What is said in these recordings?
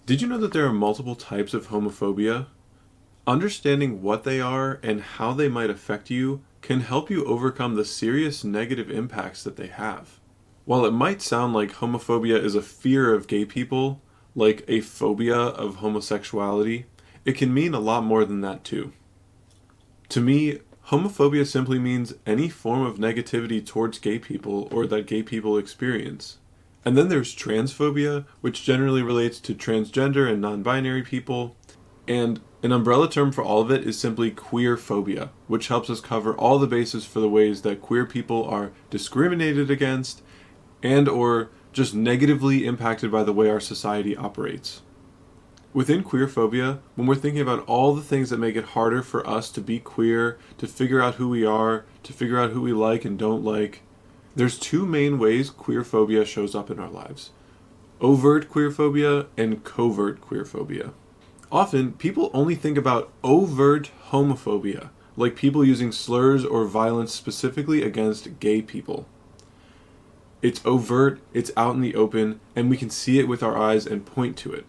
Did you know that there are multiple types of homophobia? Understanding what they are and how they might affect you can help you overcome the serious negative impacts that they have. While it might sound like homophobia is a fear of gay people, like a phobia of homosexuality, it can mean a lot more than that too. To me, homophobia simply means any form of negativity towards gay people or that gay people experience. And then there's transphobia, which generally relates to transgender and non-binary people, and an umbrella term for all of it is simply queerphobia, which helps us cover all the bases for the ways that queer people are discriminated against and or just negatively impacted by the way our society operates. Within queerphobia, when we're thinking about all the things that make it harder for us to be queer, to figure out who we are, to figure out who we like and don't like, there's two main ways queerphobia shows up in our lives: overt queerphobia and covert queerphobia. Often, people only think about overt homophobia, like people using slurs or violence specifically against gay people. It's overt, it's out in the open, and we can see it with our eyes and point to it.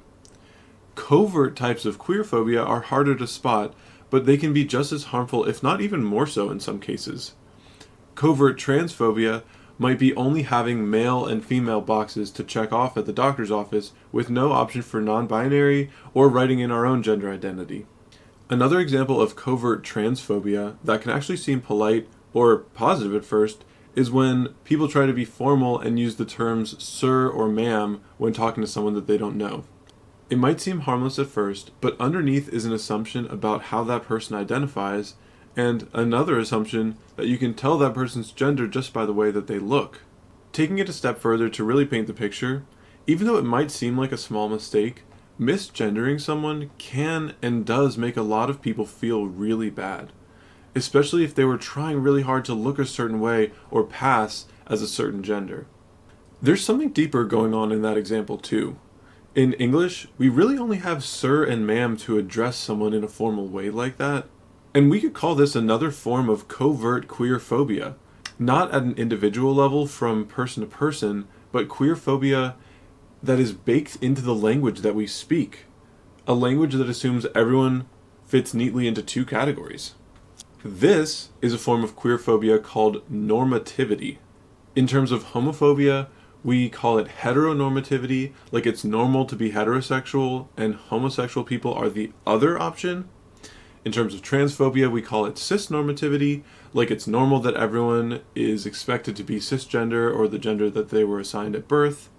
Covert types of queerphobia are harder to spot, but they can be just as harmful, if not even more so in some cases. Covert transphobia might be only having male and female boxes to check off at the doctor's office with no option for non-binary or writing in our own gender identity. Another example of covert transphobia that can actually seem polite or positive at first is when people try to be formal and use the terms sir or ma'am when talking to someone that they don't know. It might seem harmless at first, but underneath is an assumption about how that person identifies, and another assumption that you can tell that person's gender just by the way that they look. Taking it a step further to really paint the picture, even though it might seem like a small mistake, misgendering someone can and does make a lot of people feel really bad, especially if they were trying really hard to look a certain way or pass as a certain gender. There's something deeper going on in that example too. In English, we really only have sir and ma'am to address someone in a formal way like that. And we could call this another form of covert queerphobia. Not at an individual level from person to person, but queerphobia that is baked into the language that we speak. A language that assumes everyone fits neatly into two categories. This is a form of queerphobia called normativity. In terms of homophobia, we call it heteronormativity, like it's normal to be heterosexual and homosexual people are the other option. In terms of transphobia, we call it cisnormativity, like it's normal that everyone is expected to be cisgender or the gender that they were assigned at birth.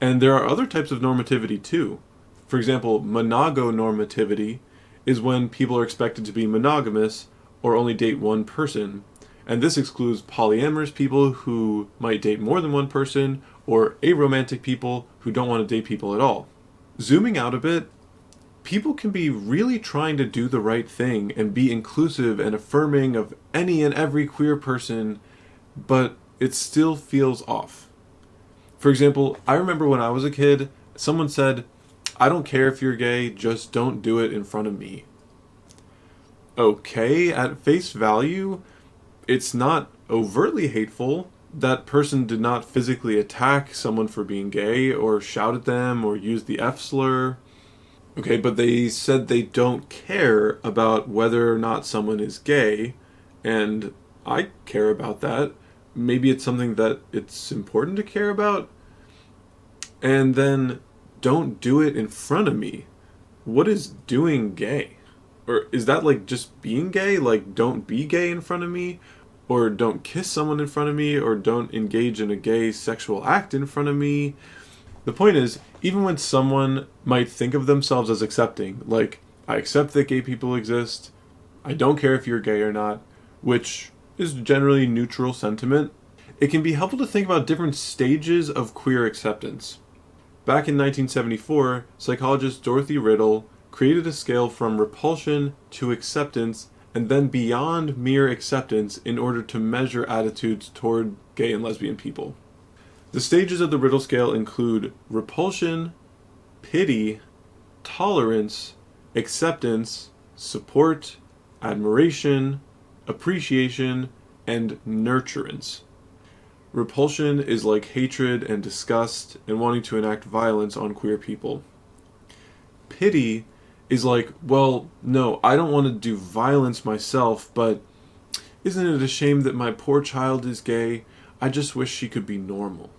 And there are other types of normativity too. For example, monogonormativity is when people are expected to be monogamous or only date one person. And this excludes polyamorous people who might date more than one person, or aromantic people who don't want to date people at all. Zooming out a bit, people can be really trying to do the right thing and be inclusive and affirming of any and every queer person, but it still feels off. For example, I remember when I was a kid, someone said, "I don't care if you're gay, just don't do it in front of me." Okay, at face value, it's not overtly hateful. That person did not physically attack someone for being gay or shout at them or use the F slur. Okay, but they said they don't care about whether or not someone is gay, and I care about that. Maybe it's something that it's important to care about. And then don't do it in front of me. What is doing gay? Or is that like just being gay? Like don't be gay in front of me? Or don't kiss someone in front of me? Or don't engage in a gay sexual act in front of me? The point is, even when someone might think of themselves as accepting, like, I accept that gay people exist, I don't care if you're gay or not, which is generally neutral sentiment, it can be helpful to think about different stages of queer acceptance. Back in 1974, psychologist Dorothy Riddle created a scale from repulsion to acceptance and then beyond mere acceptance in order to measure attitudes toward gay and lesbian people. The stages of the Riddle scale include repulsion, pity, tolerance, acceptance, support, admiration, appreciation, and nurturance. Repulsion is like hatred and disgust and wanting to enact violence on queer people. Pity is like, well, no, I don't want to do violence myself, but isn't it a shame that my poor child is gay? I just wish she could be normal.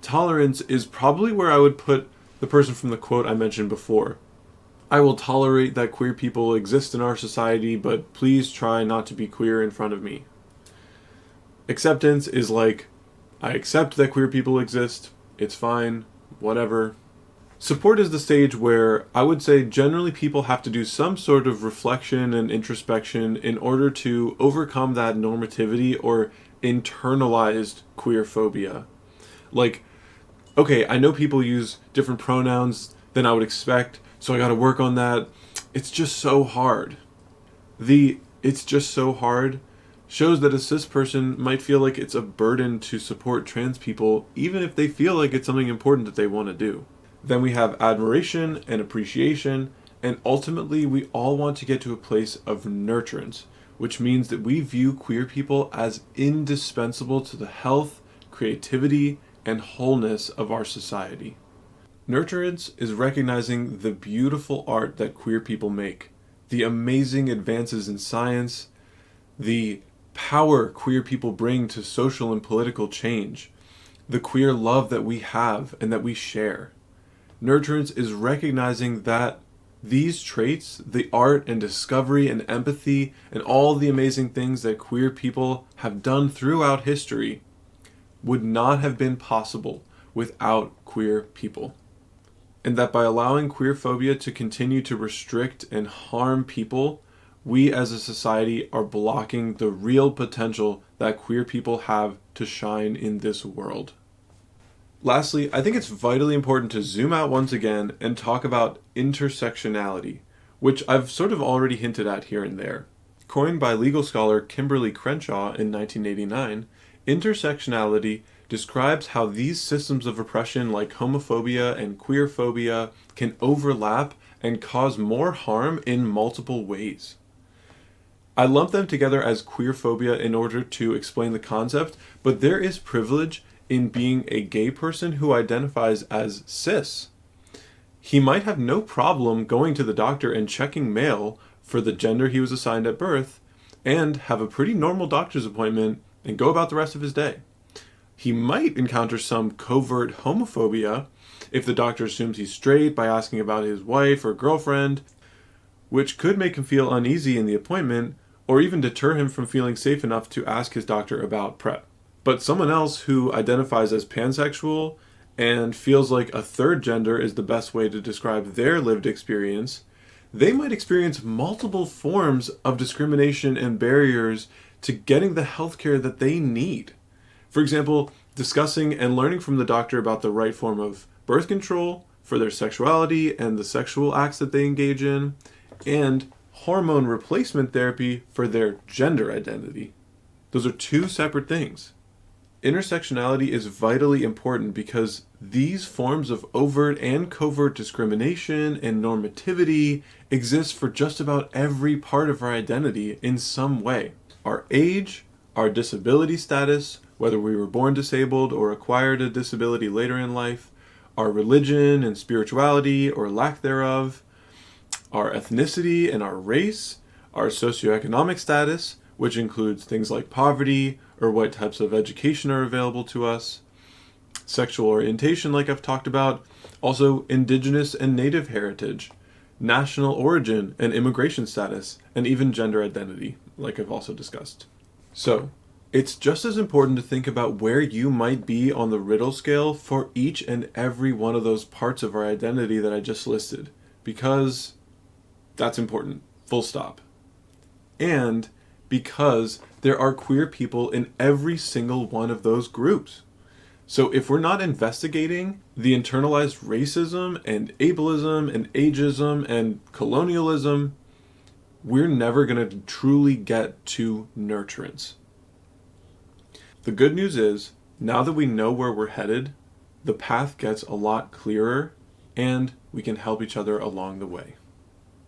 Tolerance is probably where I would put the person from the quote I mentioned before. I will tolerate that queer people exist in our society, but please try not to be queer in front of me. Acceptance is like, I accept that queer people exist, it's fine, whatever. Support is the stage where I would say generally people have to do some sort of reflection and introspection in order to overcome that normativity or internalized queerphobia. Like, okay, I know people use different pronouns than I would expect, so I gotta work on that. It's just so hard. It's just so hard shows that a cis person might feel like it's a burden to support trans people, even if they feel like it's something important that they want to do. Then we have admiration and appreciation, and ultimately we all want to get to a place of nurturance, which means that we view queer people as indispensable to the health, creativity, and wholeness of our society. Nurturance is recognizing the beautiful art that queer people make, the amazing advances in science, the power queer people bring to social and political change, the queer love that we have and that we share. Nurturance is recognizing that these traits, the art and discovery and empathy and all the amazing things that queer people have done throughout history would not have been possible without queer people. And that by allowing queerphobia to continue to restrict and harm people, we as a society are blocking the real potential that queer people have to shine in this world. Lastly, I think it's vitally important to zoom out once again and talk about intersectionality, which I've sort of already hinted at here and there. Coined by legal scholar Kimberly Crenshaw in 1989, intersectionality describes how these systems of oppression like homophobia and queerphobia can overlap and cause more harm in multiple ways. I lump them together as queerphobia in order to explain the concept, but there is privilege in being a gay person who identifies as cis. He might have no problem going to the doctor and checking male for the gender he was assigned at birth, and have a pretty normal doctor's appointment and go about the rest of his day. He might encounter some covert homophobia if the doctor assumes he's straight by asking about his wife or girlfriend, which could make him feel uneasy in the appointment or even deter him from feeling safe enough to ask his doctor about PrEP. But someone else who identifies as pansexual and feels like a third gender is the best way to describe their lived experience, they might experience multiple forms of discrimination and barriers to getting the healthcare that they need. For example, discussing and learning from the doctor about the right form of birth control for their sexuality and the sexual acts that they engage in, and hormone replacement therapy for their gender identity. Those are two separate things. Intersectionality is vitally important because these forms of overt and covert discrimination and normativity exist for just about every part of our identity in some way. Our age, our disability status, whether we were born disabled or acquired a disability later in life, our religion and spirituality or lack thereof, our ethnicity and our race, our socioeconomic status, which includes things like poverty or what types of education are available to us, sexual orientation like I've talked about, also indigenous and native heritage, national origin and immigration status, and even gender identity, like I've also discussed. So, it's just as important to think about where you might be on the riddle scale for each and every one of those parts of our identity that I just listed, because that's important, full stop. And because there are queer people in every single one of those groups. So if we're not investigating the internalized racism and ableism and ageism and colonialism, we're never going to truly get to nurturance. The good news is, now that we know where we're headed, the path gets a lot clearer and we can help each other along the way.